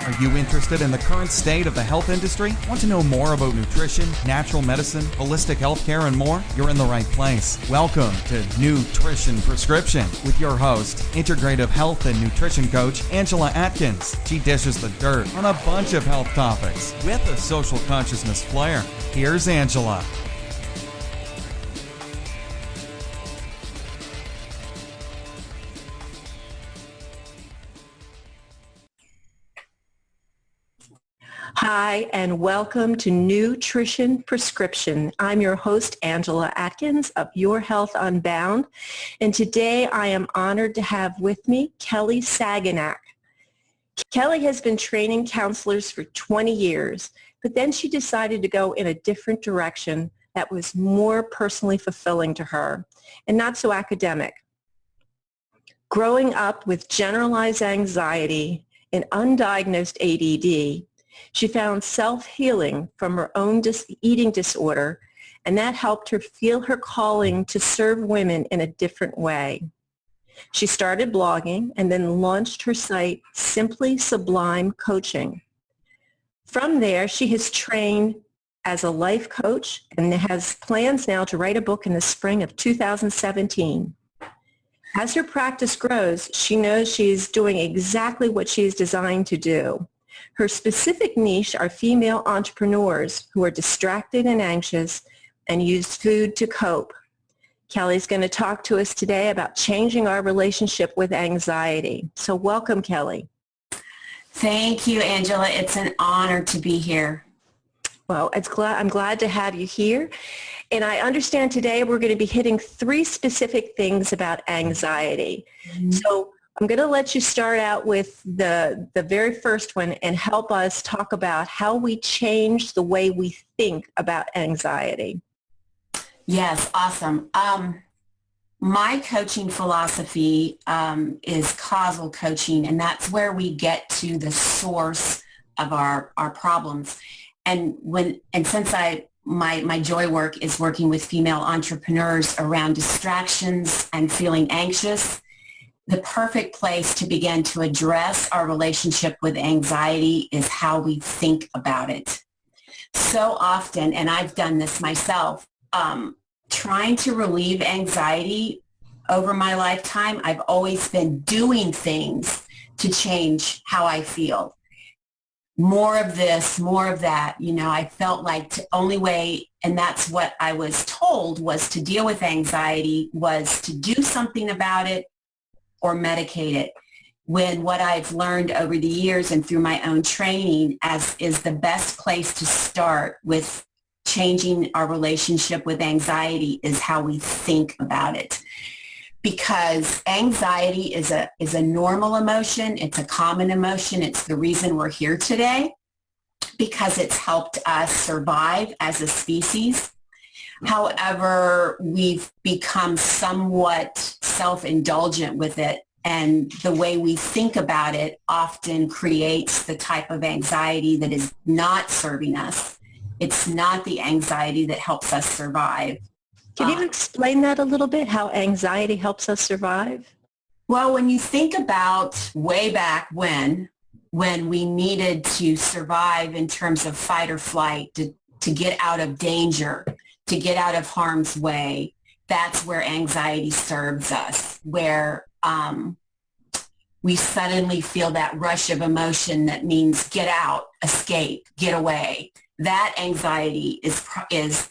Are you interested in the current state of the health industry? Want to know more about nutrition, natural medicine, holistic healthcare, and more? You're in the right place. Welcome to Nutrition Prescription with your host, integrative health and nutrition coach Angela Atkins. She dishes the dirt on a bunch of health topics with a social consciousness flair. Here's Angela. Hi, and welcome to Nutrition Prescription. I'm your host, Angela Atkins of Your Health Unbound, and today I am honored to have with me Kelly Saganak. Kelly has been training counselors for 20 years, but then she decided to go in a different direction that was more personally fulfilling to her and not so academic. Growing up with generalized anxiety and undiagnosed ADD, she found self-healing from her own eating disorder, and that helped her feel her calling to serve women in a different way. She started blogging and then launched her site, Simply Sublime Coaching. From there, she has trained as a life coach and has plans now to write a book in the spring of 2017. As her practice grows, she knows she's doing exactly what she's designed to do. Her specific niche are female entrepreneurs who are distracted and anxious and use food to cope. Kelly's going to talk to us today about changing our relationship with anxiety. So welcome, Kelly. Thank you, Angela. It's an honor to be here. Well, I'm glad to have you here. And I understand today we're going to be hitting 3 specific things about anxiety. So I'm going to let you start out with the very first one and help us talk about how we change the way we think about anxiety. Yes, awesome. My coaching philosophy is causal coaching, and that's where we get to the source of our problems. And since my joy work is working with female entrepreneurs around distractions and feeling anxious, the perfect place to begin to address our relationship with anxiety is how we think about it. So often, and I've done this myself, trying to relieve anxiety over my lifetime, I've always been doing things to change how I feel. More of this, more of that. You know, I felt like the only way, and that's what I was told, was to deal with anxiety was to do something about it or medicate it, when what I've learned over the years and through my own training is the best place to start with changing our relationship with anxiety is how we think about it. Because anxiety is a normal emotion, it's a common emotion, it's the reason we're here today, because it's helped us survive as a species. However, we've become somewhat self-indulgent with it, and the way we think about it often creates the type of anxiety that is not serving us. It's not the anxiety that helps us survive. Can you explain that a little bit, how anxiety helps us survive? Well, when you think about way back when we needed to survive in terms of fight or flight, to get out of danger, to get out of harm's way, that's where anxiety serves us, where we suddenly feel that rush of emotion that means get out, escape, get away. That anxiety is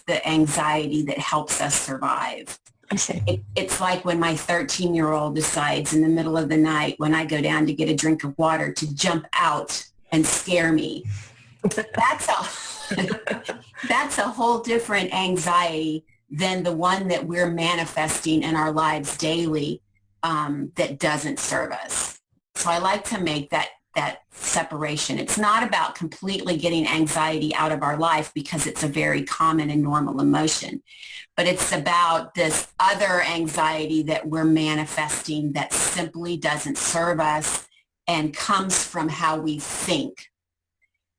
the anxiety that helps us survive. I see. It's like when my 13-year-old decides in the middle of the night when I go down to get a drink of water to jump out and scare me. That's a whole different anxiety than the one that we're manifesting in our lives daily that doesn't serve us. So I like to make that separation. It's not about completely getting anxiety out of our life because it's a very common and normal emotion, but it's about this other anxiety that we're manifesting that simply doesn't serve us and comes from how we think.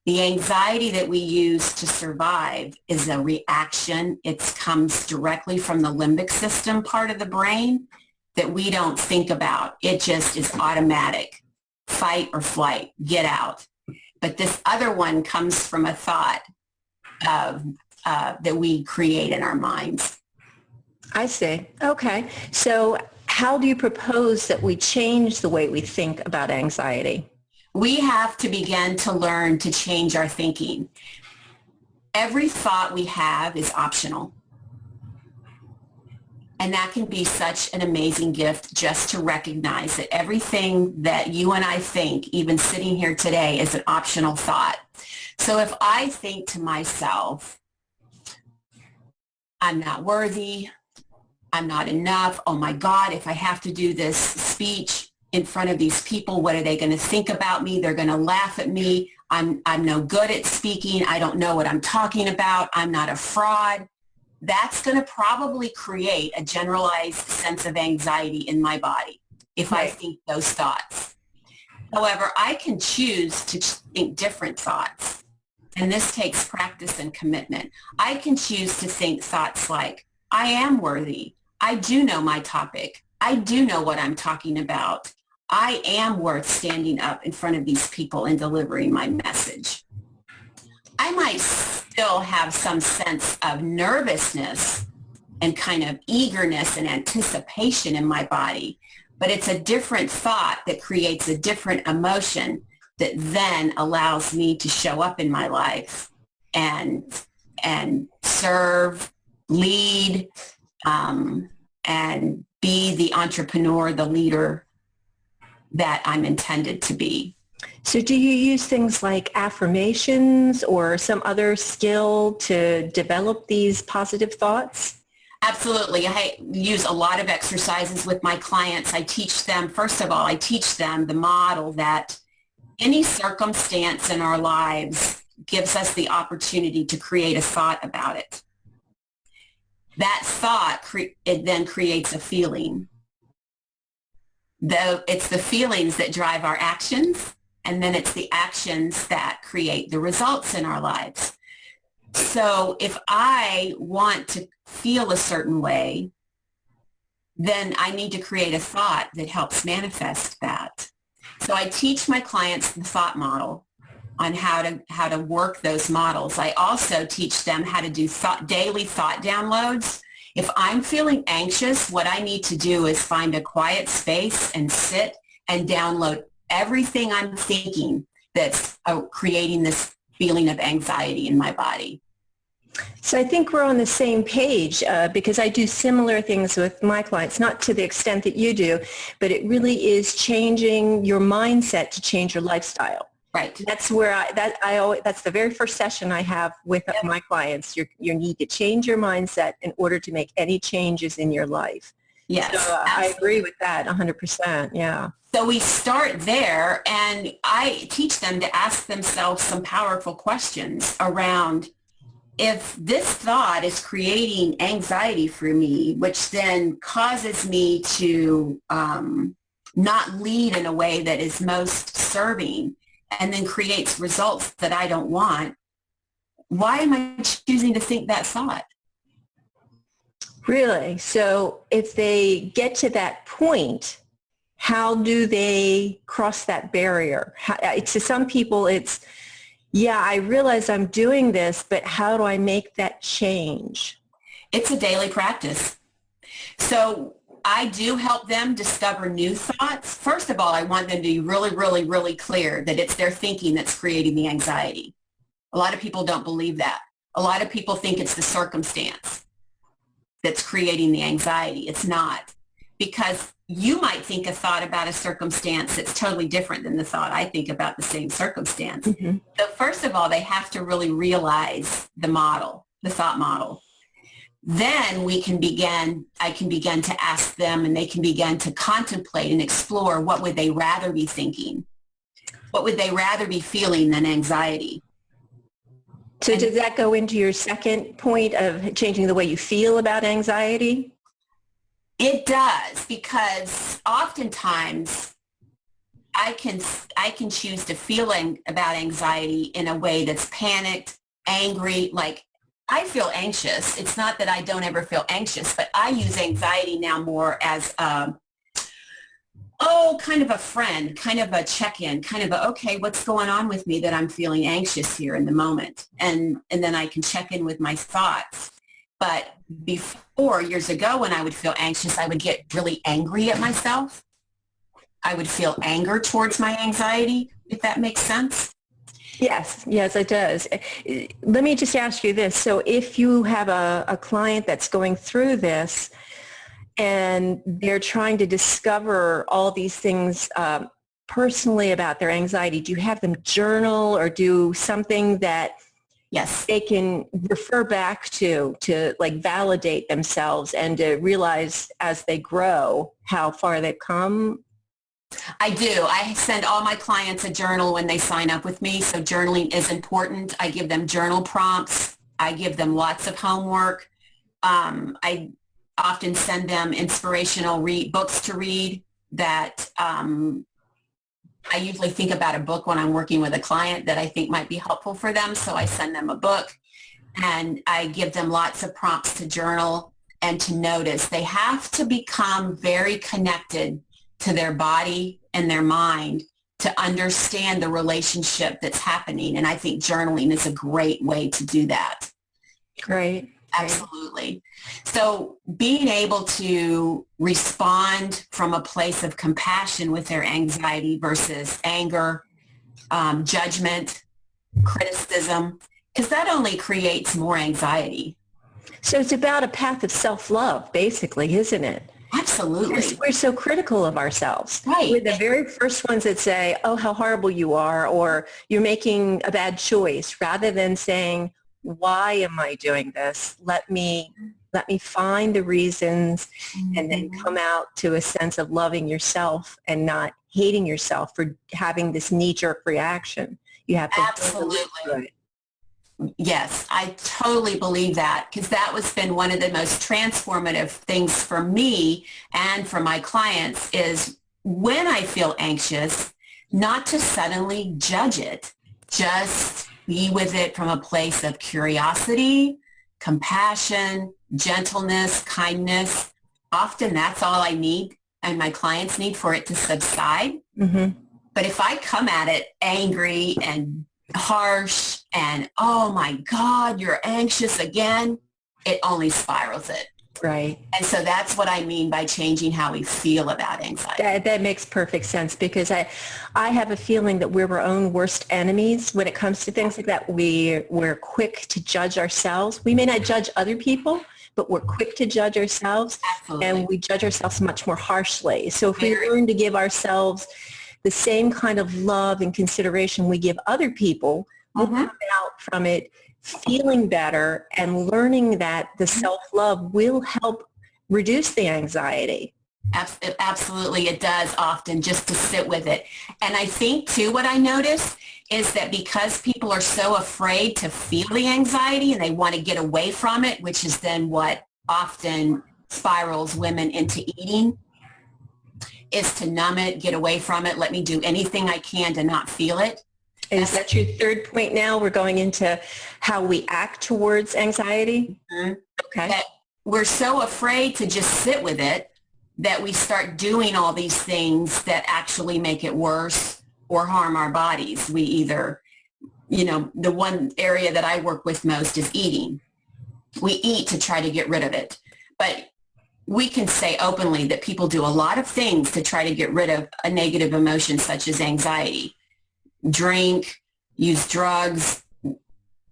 The anxiety that we use to survive is a reaction. It comes directly from the limbic system part of the brain that we don't think about. It just is automatic. Fight or flight, get out. but this other one comes from a thought of, that we create in our minds. I see. Okay. So how do you propose that we change the way we think about anxiety? We have to begin to learn to change our thinking. Every thought we have is optional. And that can be such an amazing gift, just to recognize that everything that you and I think, even sitting here today, is an optional thought. So if I think to myself, I'm not worthy, I'm not enough, oh my God, if I have to do this speech in front of these people, what are they going to think about me? They're going to laugh at me. I'm no good at speaking. I don't know what I'm talking about. I'm not a fraud. That's going to probably create a generalized sense of anxiety in my body if I think those thoughts. However, I can choose to think different thoughts, and this takes practice and commitment. I can choose to think thoughts like, I am worthy. I do know my topic. I do know what I'm talking about. I am worth standing up in front of these people and delivering my message. I might still have some sense of nervousness and kind of eagerness and anticipation in my body, but it's a different thought that creates a different emotion that then allows me to show up in my life and serve, lead, and be the entrepreneur, the leader that I'm intended to be. So do you use things like affirmations or some other skill to develop these positive thoughts? Absolutely. I use a lot of exercises with my clients. I teach them, first of all, I teach them the model that any circumstance in our lives gives us the opportunity to create a thought about it. That thought, it then creates a feeling. Though it's the feelings that drive our actions, and then it's the actions that create the results in our lives. So if I want to feel a certain way, then I need to create a thought that helps manifest that. So I teach my clients the thought model on how to work those models. I also teach them how to do daily thought downloads. If I'm feeling anxious, what I need to do is find a quiet space and sit and download everything I'm thinking that's creating this feeling of anxiety in my body. So I think we're on the same page because I do similar things with my clients, not to the extent that you do, but it really is changing your mindset to change your lifestyle. Right. That's where that's the very first session I have with my clients. You need to change your mindset in order to make any changes in your life. Yes. So I agree with that 100%. Yeah. So we start there, and I teach them to ask themselves some powerful questions around, if this thought is creating anxiety for me, which then causes me to not lead in a way that is most serving, and then creates results that I don't want, why am I choosing to think that thought? Really? So if they get to that point, how do they cross that barrier? To some people, it's, yeah, I realize I'm doing this, but how do I make that change? It's a daily practice. So I do help them discover new thoughts. First of all, I want them to be really, really, really clear that it's their thinking that's creating the anxiety. A lot of people don't believe that. A lot of people think it's the circumstance that's creating the anxiety. It's not. Because you might think a thought about a circumstance that's totally different than the thought I think about the same circumstance. Mm-hmm. So first of all, they have to really realize the model, the thought model. Then I can begin to ask them, and they can begin to contemplate and explore, what would they rather be thinking? What would they rather be feeling than anxiety? So does that go into your second point of changing the way you feel about anxiety? It does, because oftentimes I can choose to feel about anxiety in a way that's panicked, angry, like I feel anxious. It's not that I don't ever feel anxious, but I use anxiety now more as oh, kind of a friend, kind of a check-in, kind of a, okay, what's going on with me that I'm feeling anxious here in the moment? And then I can check in with my thoughts. But before, years ago, when I would feel anxious, I would get really angry at myself. I would feel anger towards my anxiety, if that makes sense. Yes, yes, it does. Let me just ask you this. So if you have a client that's going through this and they're trying to discover all these things personally about their anxiety, do you have them journal or do something that Yes. they can refer back to like validate themselves and to realize as they grow how far they've come? I do. I send all my clients a journal when they sign up with me, so journaling is important. I give them journal prompts. I give them lots of homework. I often send them inspirational books to read that I usually think about a book when I'm working with a client that I think might be helpful for them, so I send them a book, and I give them lots of prompts to journal and to notice. They have to become very connected to their body and their mind to understand the relationship that's happening. And I think journaling is a great way to do that. Great. Absolutely. So being able to respond from a place of compassion with their anxiety versus anger, judgment, criticism, because that only creates more anxiety. So it's about a path of self-love, basically, isn't it? Absolutely. Because we're so critical of ourselves. Right. We're the very first ones that say, oh, how horrible you are, or you're making a bad choice, rather than saying, why am I doing this? Let me find the reasons and then come out to a sense of loving yourself and not hating yourself for having this knee-jerk reaction. You have to absolutely. Yes, I totally believe that, because that has been one of the most transformative things for me and for my clients is when I feel anxious, not to suddenly judge it, just be with it from a place of curiosity, compassion, gentleness, kindness. Often that's all I need and my clients need for it to subside. Mm-hmm. But if I come at it angry and harsh and, oh my God, you're anxious again, it only spirals it. Right. And so that's what I mean by changing how we feel about anxiety. That makes perfect sense, because I have a feeling that we're our own worst enemies when it comes to things like that. We're quick to judge ourselves. We may not judge other people, but we're quick to judge ourselves. Absolutely. And we judge ourselves much more harshly. So if we learn to give ourselves the same kind of love and consideration we give other people, we'll come out from it feeling better and learning that the self-love will help reduce the anxiety. Absolutely, it does often, just to sit with it. And I think, too, what I notice is that because people are so afraid to feel the anxiety and they want to get away from it, which is then what often spirals women into eating, is to numb it, get away from it, let me do anything I can to not feel it. Is that your third point now? We're going into how we act towards anxiety? Mm-hmm. Okay. That we're so afraid to just sit with it that we start doing all these things that actually make it worse or harm our bodies. We either, the one area that I work with most is eating. We eat to try to get rid of it. But we can say openly that people do a lot of things to try to get rid of a negative emotion such as anxiety. Drink, use drugs,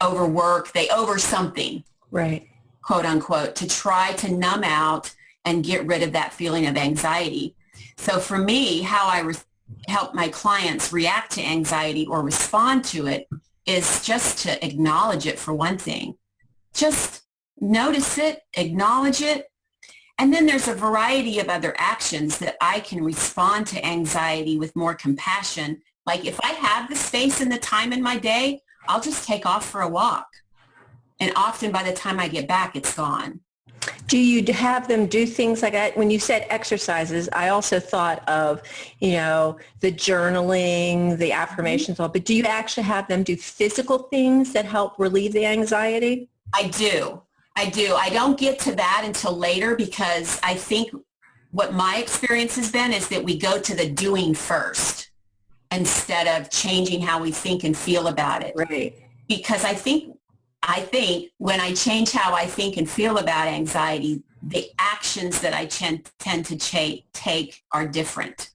overwork, they over something. Right. Quote unquote, to try to numb out and get rid of that feeling of anxiety. So for me, how I help my clients react to anxiety or respond to it is just to acknowledge it, for one thing. Just notice it, acknowledge it. And then there's a variety of other actions that I can respond to anxiety with more compassion. Like if I have the space and the time in my day, I'll just take off for a walk. And often by the time I get back, it's gone. Do you have them do things like that? When you said exercises, I also thought of, the journaling, the affirmations, but do you actually have them do physical things that help relieve the anxiety? I do. I don't get to that until later, because I think what my experience has been is that we go to the doing first instead of changing how we think and feel about it. Right. Because I think when I change how I think and feel about anxiety, the actions that I tend to take are different.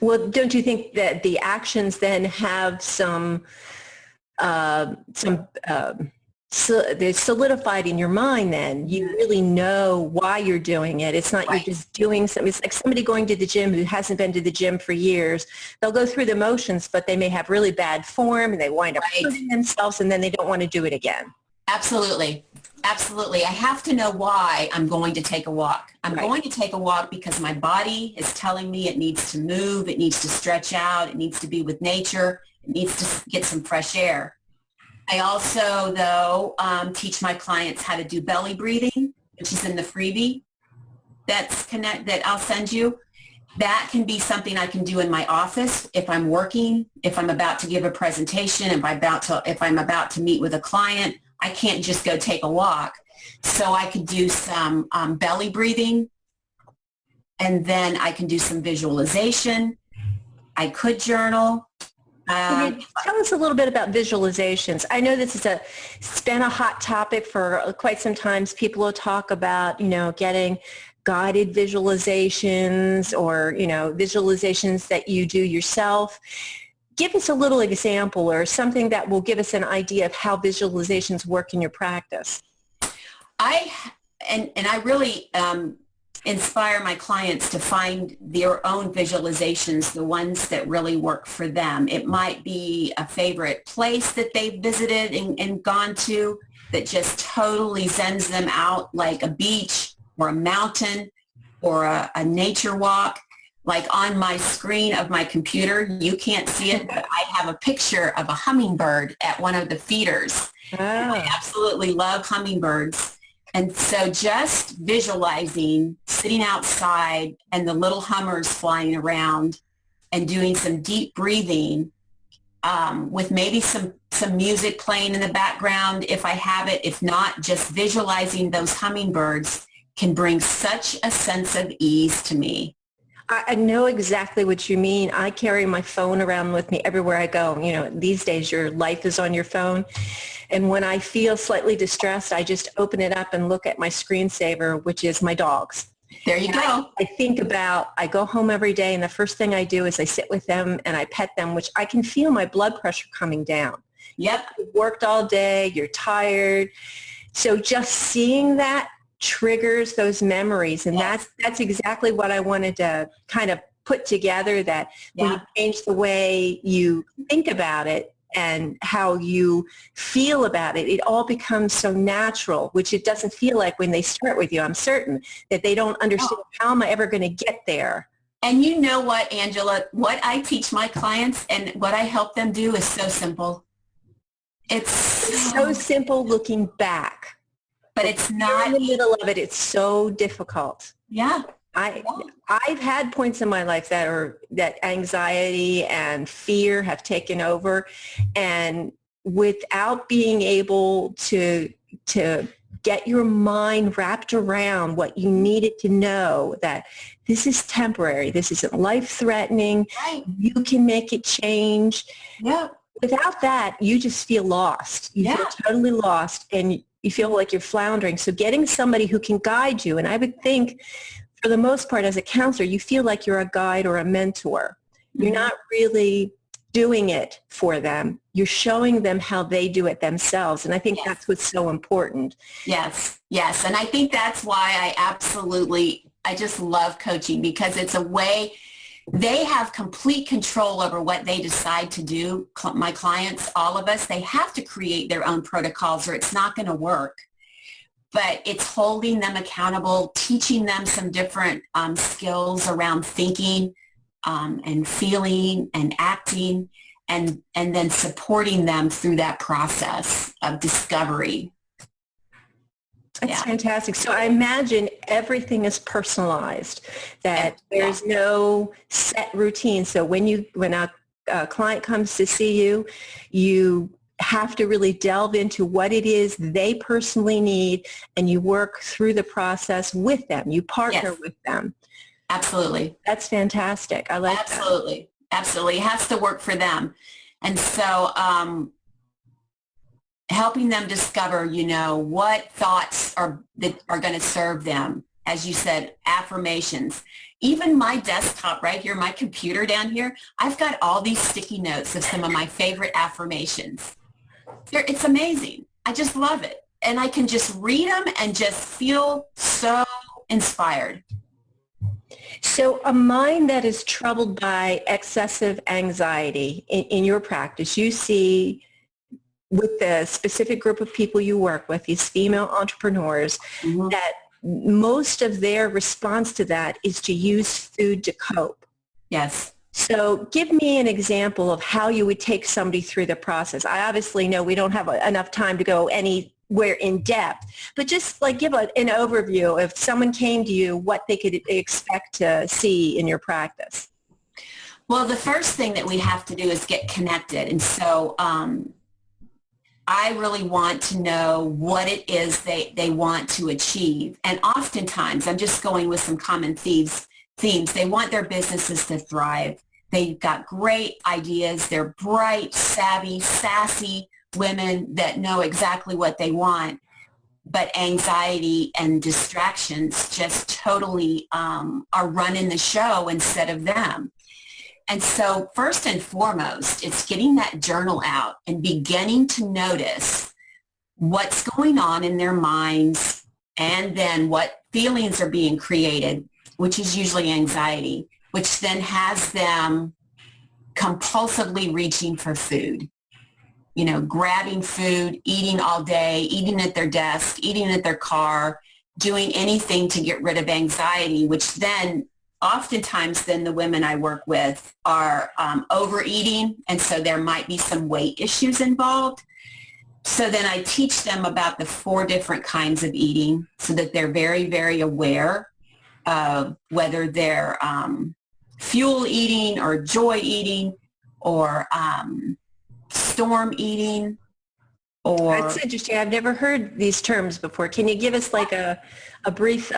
Well, don't you think that the actions then have so they're solidified in your mind then? You really know why you're doing it. It's not Right. you're just doing something. It's like somebody going to the gym who hasn't been to the gym for years. They'll go through the motions, but they may have really bad form and they wind up hurting themselves, and then they don't want to do it again. Absolutely. Absolutely. I have to know why I'm going to take a walk. I'm going to take a walk because my body is telling me it needs to move, it needs to stretch out, it needs to be with nature, it needs to get some fresh air. I also, though, teach my clients how to do belly breathing, which is in the freebie that I'll send you. That can be something I can do in my office if I'm working, if I'm about to give a presentation, if I'm about to meet with a client. I can't just go take a walk. So I could do some belly breathing, and then I can do some visualization. I could journal. Tell us a little bit about visualizations. I know this is it's been a hot topic for quite some time. People will talk about, getting guided visualizations or, visualizations that you do yourself. Give us a little example or something that will give us an idea of how visualizations work in your practice. I really inspire my clients to find their own visualizations, the ones that really work for them. It might be a favorite place that they've visited and gone to that just totally zens them out, like a beach or a mountain or a nature walk. Like on my screen of my computer, you can't see it, but I have a picture of a hummingbird at one of the feeders. Oh. I absolutely love hummingbirds. And so just visualizing, sitting outside and the little hummers flying around and doing some deep breathing with maybe some music playing in the background if I have it. If not, just visualizing those hummingbirds can bring such a sense of ease to me. I know exactly what you mean. I carry my phone around with me everywhere I go. These days your life is on your phone. And when I feel slightly distressed, I just open it up and look at my screensaver, which is my dogs. There you go. I go home every day, and the first thing I do is I sit with them and I pet them, which I can feel my blood pressure coming down. Yep. You've worked all day, you're tired. So just seeing that triggers those memories, and that's exactly what I wanted to kind of put together, that when you change the way you think about it and how you feel about it, it all becomes so natural, which it doesn't feel like when they start with you. I'm certain that they don't understand how am I ever going to get there. And you know what, Angela, what I teach my clients and what I help them do is so simple. It's so simple looking back. But it's not in the middle of it. It's so difficult. Yeah. I've had points in my life that anxiety and fear have taken over, and without being able to get your mind wrapped around what you needed to know, that this is temporary, this isn't life-threatening, you can make it change. Yeah. Without that, you just feel lost. You feel totally lost, and you feel like you're floundering. So getting somebody who can guide you, and I would think for the most part as a counselor, you feel like you're a guide or a mentor. You're not really doing it for them. You're showing them how they do it themselves. And I think that's what's so important. Yes, yes. And I think that's why I just love coaching, because it's a way they have complete control over what they decide to do. My clients, all of us, they have to create their own protocols or it's not going to work. But it's holding them accountable, teaching them some different skills around thinking and feeling and acting, and then supporting them through that process of discovery. That's fantastic. So I imagine everything is personalized, that there's no set routine. So when a client comes to see you, you have to really delve into what it is they personally need, and you work through the process with them. You partner with them. Absolutely. That's fantastic. I like that. Absolutely. Absolutely. It has to work for them. And so helping them discover, what thoughts that are going to serve them. As you said, affirmations. Even my desktop right here, my computer down here, I've got all these sticky notes of some of my favorite affirmations. It's amazing. I just love it. And I can just read them and just feel so inspired. So a mind that is troubled by excessive anxiety in your practice, you see with the specific group of people you work with, these female entrepreneurs, that most of their response to that is to use food to cope. Yes. So give me an example of how you would take somebody through the process. I obviously know we don't have enough time to go anywhere in depth, but just like give an overview. If someone came to you, what they could expect to see in your practice. Well, the first thing that we have to do is get connected. And so I really want to know what it is they want to achieve. And oftentimes, I'm just going with some common themes. They want their businesses to thrive. They've got great ideas. They're bright, savvy, sassy women that know exactly what they want. But anxiety and distractions just totally are running the show instead of them. And so first and foremost, it's getting that journal out and beginning to notice what's going on in their minds and then what feelings are being created, which is usually anxiety, which then has them compulsively reaching for food, grabbing food, eating all day, eating at their desk, eating at their car, doing anything to get rid of anxiety, which then oftentimes then the women I work with are overeating, and so there might be some weight issues involved. So then I teach them about the 4 different kinds of eating so that they're very, very aware of whether they're fuel eating or joy eating or storm eating. Or That's interesting. I've never heard these terms before. Can you give us like a brief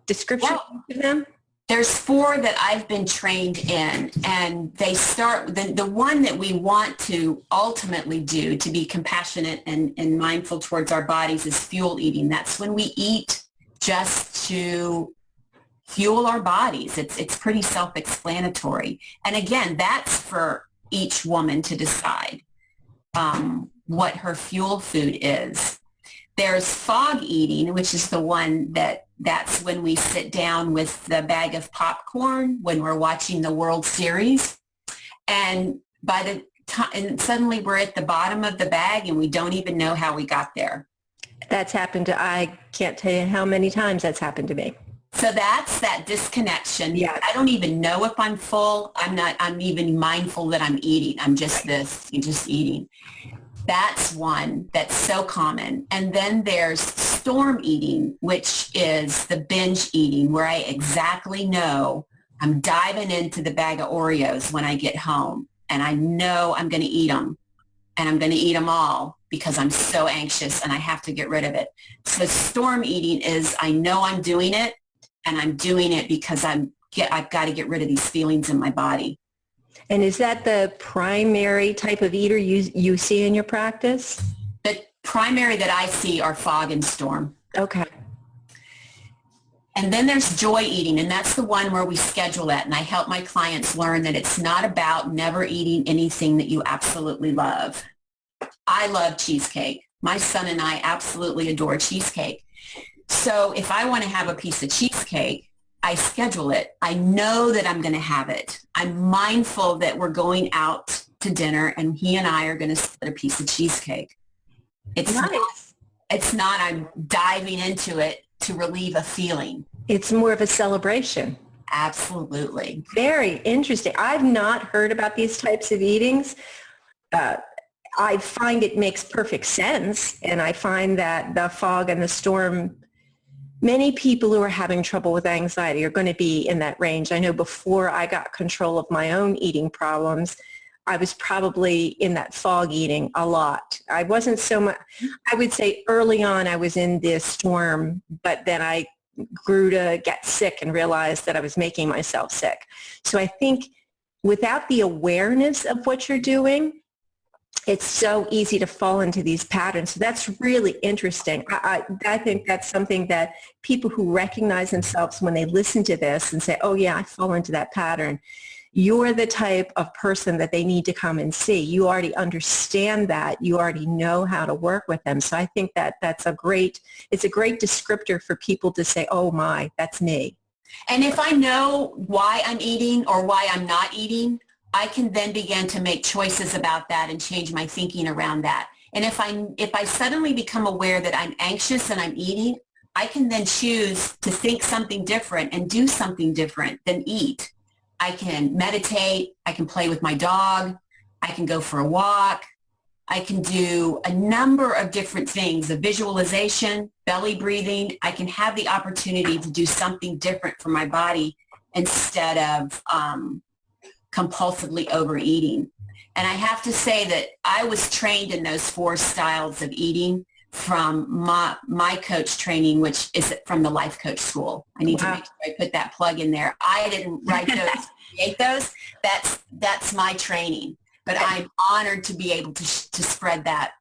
description of them? There's 4 that I've been trained in, and they start, the one that we want to ultimately do to be compassionate and mindful towards our bodies is fuel eating. That's when we eat just to fuel our bodies. It's pretty self-explanatory. And again, that's for each woman to decide what her fuel food is. There's fog eating, which is the one that's when we sit down with the bag of popcorn when we're watching the World Series. And by the time, and suddenly we're at the bottom of the bag and we don't even know how we got there. That's happened to, I can't tell you how many times that's happened to me. So that's that disconnection. Yeah. I don't even know if I'm full. I'm even mindful that I'm eating. I'm just eating. That's one that's so common. And then there's storm eating, which is the binge eating, where I exactly know I'm diving into the bag of Oreos when I get home, and I know I'm going to eat them, and I'm going to eat them all because I'm so anxious and I have to get rid of it. So storm eating is I know I'm doing it, and I'm doing it because I've got to get rid of these feelings in my body. And is that the primary type of eater you see in your practice? The primary that I see are fog and storm. Okay. And then there's joy eating, and that's the one where we schedule that, and I help my clients learn that it's not about never eating anything that you absolutely love. I love cheesecake. My son and I absolutely adore cheesecake. So if I want to have a piece of cheesecake, I schedule it. I know that I'm going to have it. I'm mindful that we're going out to dinner and he and I are going to split a piece of cheesecake. It's not I'm diving into it to relieve a feeling. It's more of a celebration. Absolutely. Very interesting. I've not heard about these types of eatings. I find it makes perfect sense, and I find that the fog and the storm, many people who are having trouble with anxiety are going to be in that range. I know before I got control of my own eating problems, I was probably in that fog eating a lot. I wasn't so much, I would say early on I was in this storm, but then I grew to get sick and realized that I was making myself sick. So I think without the awareness of what you're doing, it's so easy to fall into these patterns. So that's really interesting. I think that's something that people who recognize themselves when they listen to this and say, oh yeah, I fall into that pattern. You're the type of person that they need to come and see. You already understand that. You already know how to work with them. So I think that it's a great descriptor for people to say, oh my, that's me. And if I know why I'm eating or why I'm not eating, I can then begin to make choices about that and change my thinking around that. And if I suddenly become aware that I'm anxious and I'm eating, I can then choose to think something different and do something different than eat. I can meditate, I can play with my dog, I can go for a walk, I can do a number of different things, a visualization, belly breathing. I can have the opportunity to do something different for my body instead of compulsively overeating. And I have to say that I was trained in those 4 styles of eating from my coach training, which is from the Life Coach School. I need to make sure I put that plug in there. I didn't write those, create those. That's my training. But I'm honored to be able to spread that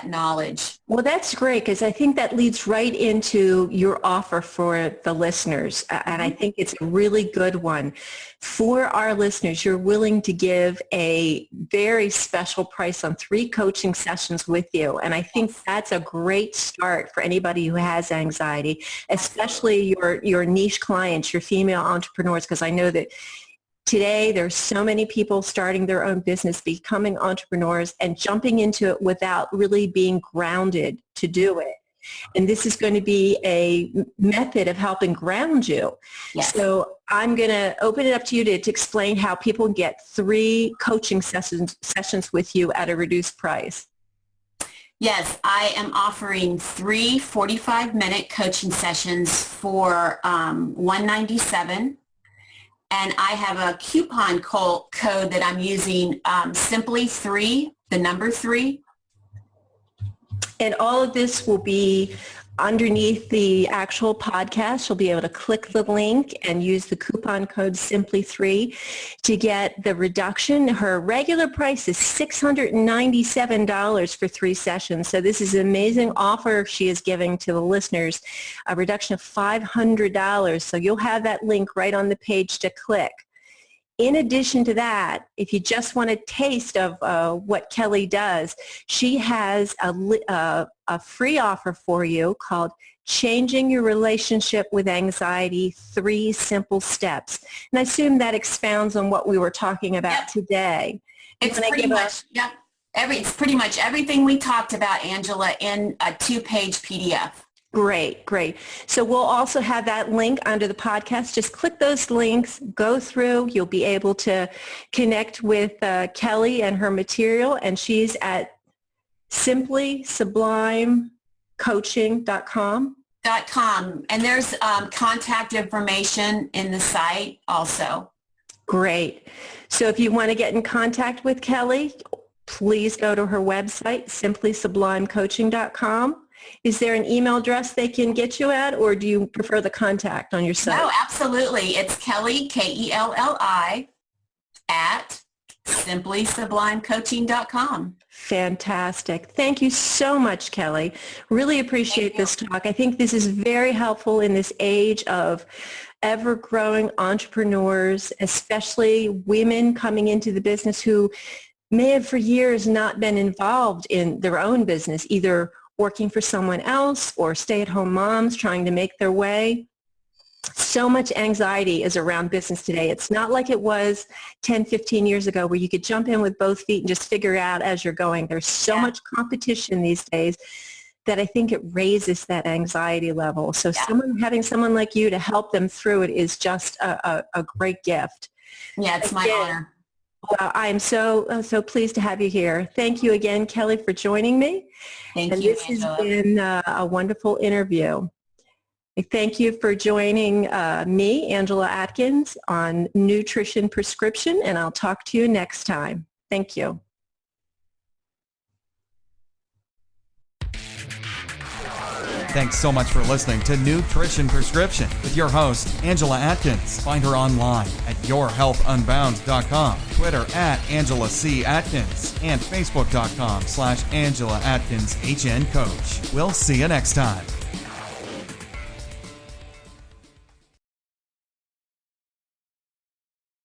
knowledge. Well, that's great, because I think that leads right into your offer for the listeners. And I think it's a really good one. For our listeners, you're willing to give a very special price on 3 coaching sessions with you. And I think that's a great start for anybody who has anxiety, especially your niche clients, your female entrepreneurs, because I know that today, there's so many people starting their own business, becoming entrepreneurs, and jumping into it without really being grounded to do it. And this is going to be a method of helping ground you. Yes. So I'm going to open it up to you to explain how people get 3 coaching sessions with you at a reduced price. Yes, I am offering 3 45-minute coaching sessions for $197. And I have a coupon code that I'm using, simply 3, the number 3. And all of this will be underneath the actual podcast. You'll be able to click the link and use the coupon code Simply3 to get the reduction. Her regular price is $697 for 3 sessions. So this is an amazing offer she is giving to the listeners, a reduction of $500. So you'll have that link right on the page to click. In addition to that, if you just want a taste of what Kelly does, she has a free offer for you called Changing Your Relationship with Anxiety, 3 Simple Steps. And I assume that expounds on what we were talking about today. It's pretty much, it's pretty much everything we talked about, Angela, in a 2-page PDF. Great, great. So we'll also have that link under the podcast. Just click those links, go through. You'll be able to connect with Kelly and her material, and she's at simplysublimecoaching.com. And there's contact information in the site also. Great. So if you want to get in contact with Kelly, please go to her website, simplysublimecoaching.com. Is there an email address they can get you at, or do you prefer the contact on your site? No, absolutely. It's Kelly, Kelli, at simplysublimecoaching.com. Fantastic. Thank you so much, Kelly. Really appreciate this talk. I think this is very helpful in this age of ever-growing entrepreneurs, especially women coming into the business who may have for years not been involved in their own business, either working for someone else or stay-at-home moms trying to make their way. So much anxiety is around business today. It's not like it was 10, 15 years ago where you could jump in with both feet and just figure it out as you're going. There's so much competition these days that I think it raises that anxiety level. So having someone like you to help them through it is just a great gift. Yeah, it's my honor. Well, I am so pleased to have you here. Thank you again, Kelly, for joining me. Thank you, this Angela. has been a wonderful interview. Thank you for joining me, Angela Atkins, on Nutrition Prescription, and I'll talk to you next time. Thank you. Thanks so much for listening to Nutrition Prescription with your host, Angela Atkins. Find her online at yourhealthunbound.com, Twitter at Angela C. Atkins, and Facebook.com/Angela Atkins HN Coach. We'll see you next time.